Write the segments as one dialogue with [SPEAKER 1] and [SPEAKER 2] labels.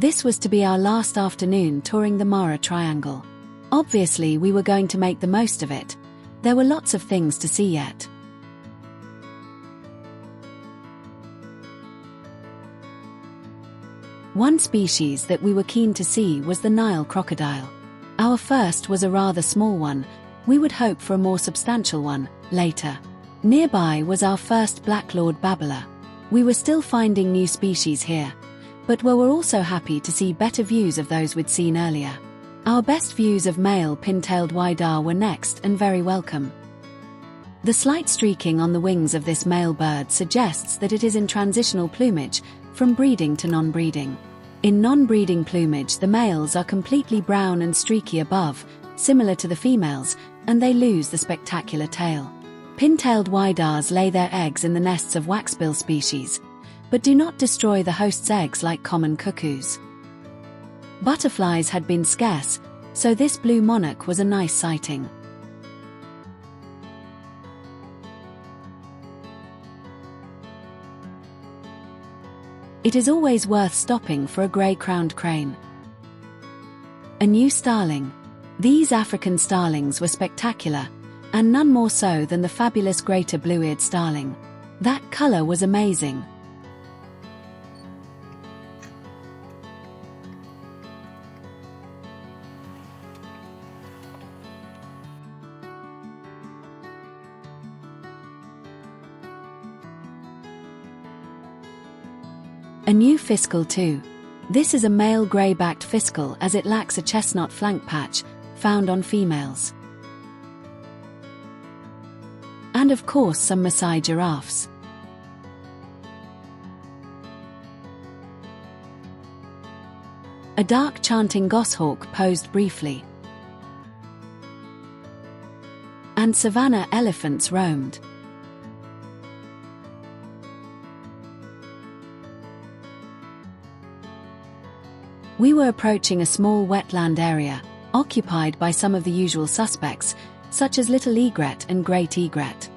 [SPEAKER 1] This was to be our last afternoon touring the Mara Triangle. Obviously, we were going to make the most of it. There were lots of things to see yet. One species that we were keen to see was the Nile crocodile. Our first was a rather small one. We would hope for a more substantial one later. Nearby was our first black-lord babbler. We were still finding new species here, but we were also happy to see better views of those we'd seen earlier. Our best views of male pin-tailed wydar were next and very welcome. The slight streaking on the wings of this male bird suggests that it is in transitional plumage from breeding to non-breeding. In non-breeding plumage, the males are completely brown and streaky above, similar to the females, and they lose the spectacular tail. Pin-tailed wydars lay their eggs in the nests of waxbill species, but do not destroy the host's eggs like common cuckoos. Butterflies had been scarce, so this blue monarch was a nice sighting. It is always worth stopping for a grey-crowned crane. A new starling. These African starlings were spectacular, and none more so than the fabulous greater blue-eared starling. That colour was amazing. A new fiscal too. This is a male grey-backed fiscal as it lacks a chestnut flank patch, found on females. And of course some Maasai giraffes. A dark chanting goshawk posed briefly. And savanna elephants roamed. We were approaching a small wetland area, occupied by some of the usual suspects, such as little egret and great egret.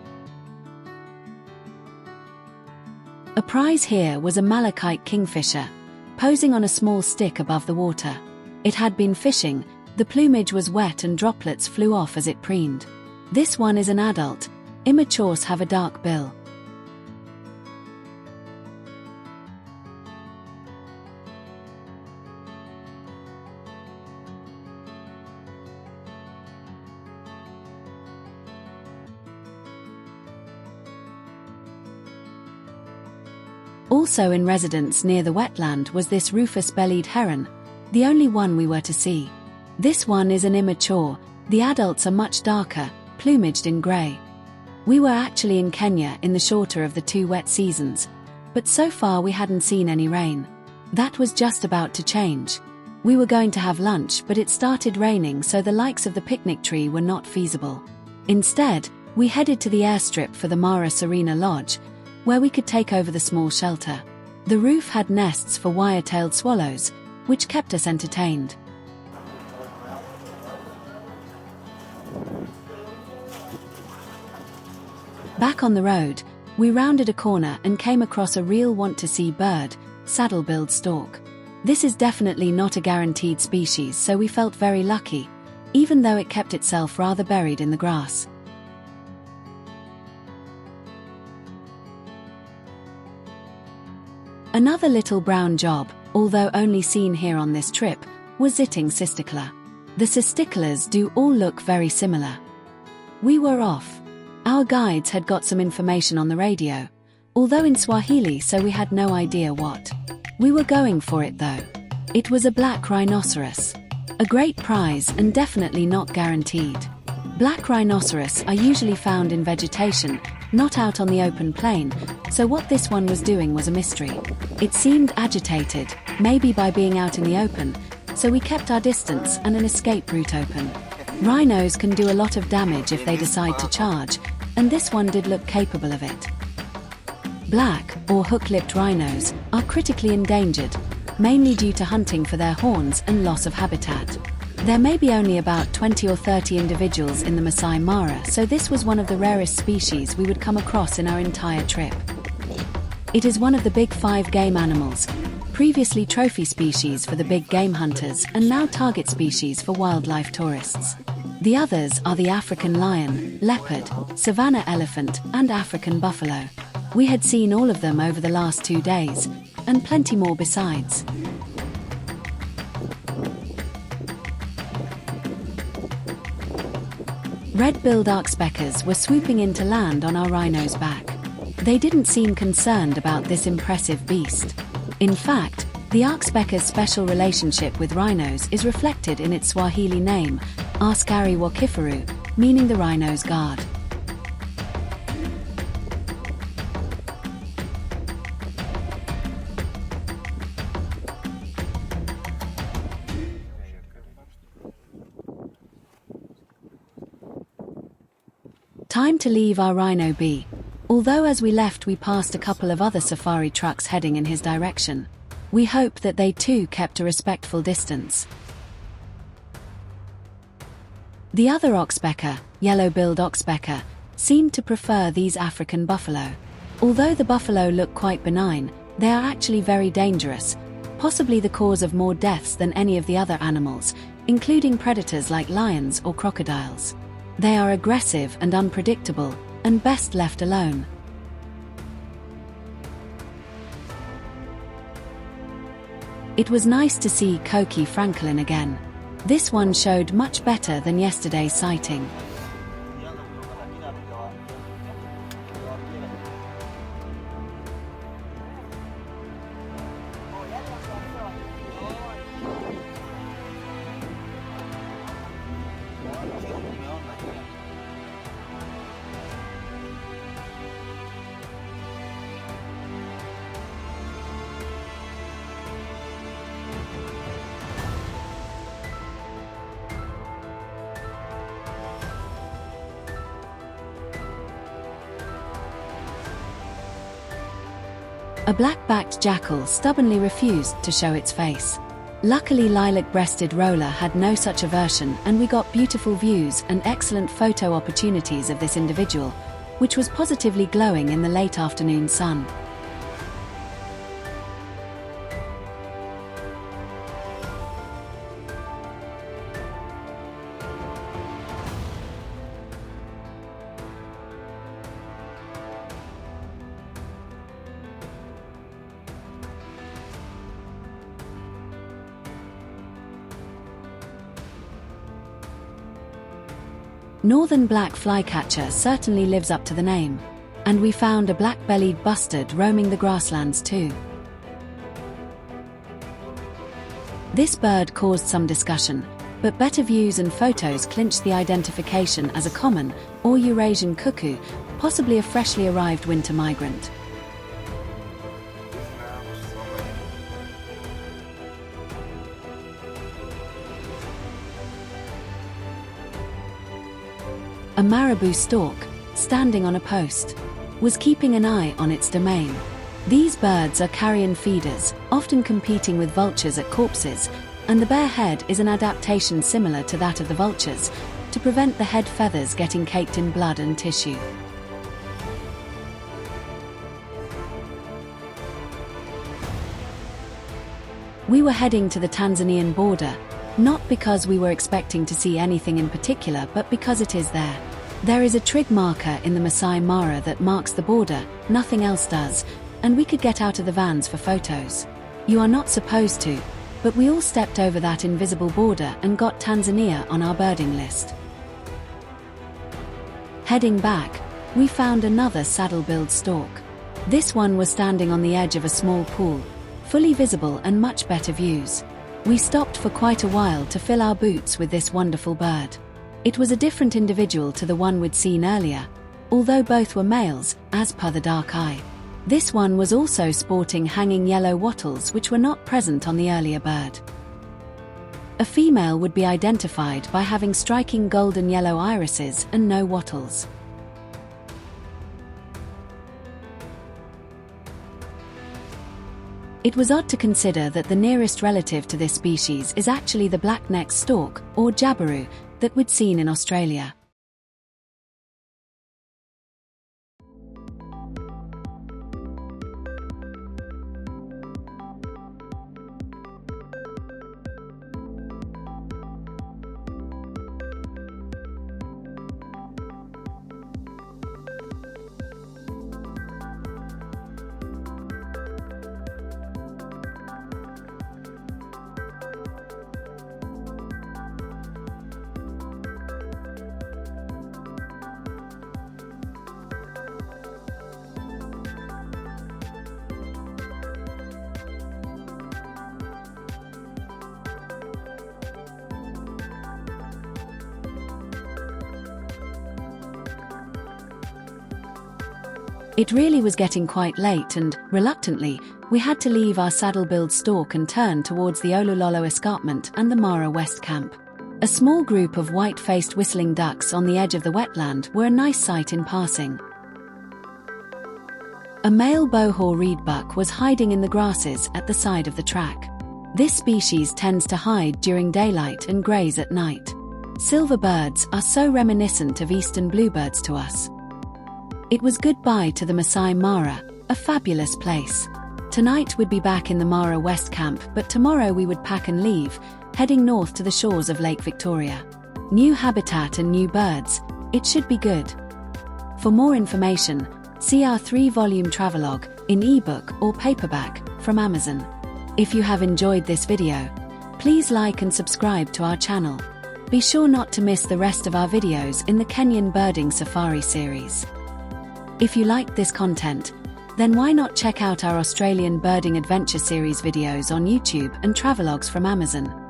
[SPEAKER 1] A prize here was a malachite kingfisher, posing on a small stick above the water. It had been fishing, the plumage was wet and droplets flew off as it preened. This one is an adult. Immatures have a dark bill. Also in residence near the wetland was this rufous-bellied heron, the only one we were to see. This one is an immature, the adults are much darker, plumaged in grey. We were actually in Kenya in the shorter of the two wet seasons, but so far we hadn't seen any rain. That was just about to change. We were going to have lunch, but it started raining, so the likes of the picnic tree were not feasible. Instead, we headed to the airstrip for the Mara Serena Lodge, where we could take over the small shelter. The roof had nests for wire-tailed swallows, which kept us entertained. Back on the road, we rounded a corner and came across a real want-to-see bird, saddle-billed stork. This is definitely not a guaranteed species, so we felt very lucky, even though it kept itself rather buried in the grass. Another little brown job, although only seen here on this trip, was Zitting cisticola. The cisticolas do all look very similar. We were off. Our guides had got some information on the radio, although in Swahili, so we had no idea what. We were going for it though. It was a black rhinoceros. A great prize and definitely not guaranteed. Black rhinoceros are usually found in vegetation, not out on the open plain, so what this one was doing was a mystery. It seemed agitated, maybe by being out in the open, so we kept our distance and an escape route open. Rhinos can do a lot of damage if they decide to charge, and this one did look capable of it. Black, or hook-lipped rhinos, are critically endangered, mainly due to hunting for their horns and loss of habitat. There may be only about 20 or 30 individuals in the Masai Mara, so this was one of the rarest species we would come across in our entire trip. It is one of the big 5 game animals, previously trophy species for the big game hunters and now target species for wildlife tourists. The others are the African lion, leopard, savanna elephant, and African buffalo. We had seen all of them over the last 2 days, and plenty more besides. Red-billed oxpeckers were swooping in to land on our rhino's back. They didn't seem concerned about this impressive beast. In fact, the oxpecker's special relationship with rhinos is reflected in its Swahili name, Askari Wakifaru, meaning the rhino's guard. Time to leave our rhino be. Although as we left we passed a couple of other safari trucks heading in his direction. We hope that they too kept a respectful distance. The other oxpecker, yellow-billed oxpecker, seemed to prefer these African buffalo. Although the buffalo look quite benign, they are actually very dangerous, possibly the cause of more deaths than any of the other animals, including predators like lions or crocodiles. They are aggressive and unpredictable, and best left alone. It was nice to see Koki Franklin again. This one showed much better than yesterday's sighting. A black-backed jackal stubbornly refused to show its face. Luckily, lilac-breasted roller had no such aversion, and we got beautiful views and excellent photo opportunities of this individual, which was positively glowing in the late afternoon sun. Northern black flycatcher certainly lives up to the name. And we found a black-bellied bustard roaming the grasslands too. This bird caused some discussion, but better views and photos clinched the identification as a common, or Eurasian cuckoo, possibly a freshly arrived winter migrant. A marabou stork, standing on a post, was keeping an eye on its domain. These birds are carrion feeders, often competing with vultures at corpses, and the bare head is an adaptation similar to that of the vultures, to prevent the head feathers getting caked in blood and tissue. We were heading to the Tanzanian border, not because we were expecting to see anything in particular, but because it is there. There is a trig marker in the Masai Mara that marks the border, nothing else does, and we could get out of the vans for photos. You are not supposed to, but we all stepped over that invisible border and got Tanzania on our birding list. Heading back, we found another saddle-billed stork. This one was standing on the edge of a small pool, fully visible and much better views. We stopped for quite a while to fill our boots with this wonderful bird. It was a different individual to the one we'd seen earlier, although both were males, as per the dark eye. This one was also sporting hanging yellow wattles which were not present on the earlier bird. A female would be identified by having striking golden yellow irises and no wattles. It was odd to consider that the nearest relative to this species is actually the black-necked stork, or jabiru, that we'd seen in Australia. It really was getting quite late and, reluctantly, we had to leave our saddle-billed Stork and turn towards the Olololo Escarpment and the Mara West Camp. A small group of white-faced whistling ducks on the edge of the wetland were a nice sight in passing. A male bowhaw reedbuck was hiding in the grasses at the side of the track. This species tends to hide during daylight and graze at night. Silver birds are so reminiscent of eastern bluebirds to us. It was goodbye to the Masai Mara, a fabulous place. Tonight we'd be back in the Mara West Camp, but tomorrow we would pack and leave, heading north to the shores of Lake Victoria. New habitat and new birds, it should be good. For more information, see our 3-volume travelogue, in ebook or paperback, from Amazon. If you have enjoyed this video, please like and subscribe to our channel. Be sure not to miss the rest of our videos in the Kenyan Birding Safari series. If you liked this content, then why not check out our Australian Birding Adventure series videos on YouTube and travelogues from Amazon.